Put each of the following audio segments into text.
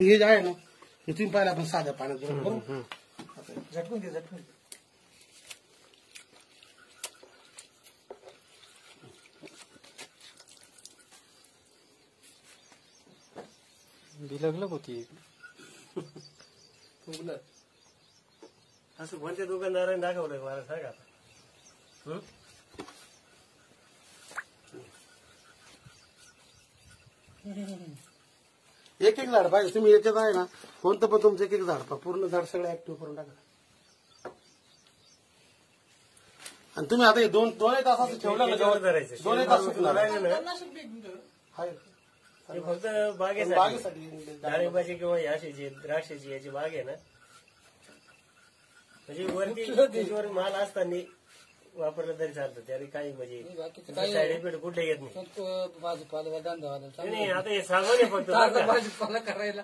हे जे आहे ना हे तुम्ही पाहिलं आपण साध्या पाण्यात बरोबर झटकून घे झटकून बिलगलं होती असं कोणत्या दुकानदाराने दाखवलं मला सांगा आता. एक एक झाड पाहिजे तुम्ही याच्यात आहे ना कोणतं पण तुमचं एक एक झाड पहा पूर्ण झाड सगळं ऍक्टिव्ह करून टाका. आणि तुम्ही आता हे दोन तास असं ठेवलं ना धरायचं 2 तास सुकणार हे फक्त बागेसाठी डाळिंबाची किंवा याशीची द्राक्षाची याची बाग आहे ना म्हणजे वरती त्याच्यावर माल असताना वापरलं तरी चालतं त्याने काही म्हणजे साईड इफेक्ट कुठे येत नाही. नाही आता हे साबण आहे फक्त भाजीपाला करायला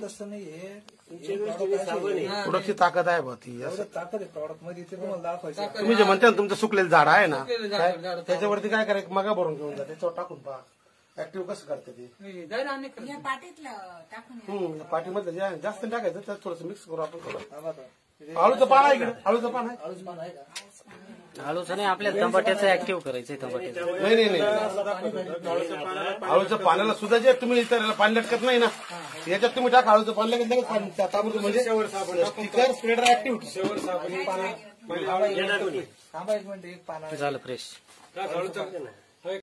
तसं नाहीये तुमच्या गोष्टी साबण आहे प्रोडक्टची ताकद आहे बा ती ताकद आहे प्रॉडक्ट मध्ये ते तुम्हाला दाखवायचं. तुम्ही जे म्हणता ना तुमचं सुकलेलं झाड आहे ना त्याच्यावरती काय करायचं मगा भरून घेऊन जा त्याच्यावर टाकून पहा ऍक्टिव्ह कसं करते ते पाठीमधलं जे आहे जास्त टाकायचं त्यात थोडंसं मिक्स करू आपण थोडं. आळूचं पान आहे इकडे आळूचं पान आहे आळूचं नाही आपल्या टमाट्याचं ऍक्टिव्ह करायचंय टमाट्याचं. नाही नाही आळूच्या पाण्याला सुद्धा जे तुम्ही त्याला पाणी लटकत नाही ना याच्यात तुम्ही टाका आळूचं पाणी लगेच लगेच पाणी ताबडतोब म्हणजे स्टिकर स्प्रेडर ऍक्टिव्ह थांबा 1 मिनिट एक पाना झालं फ्रेश. आळूचं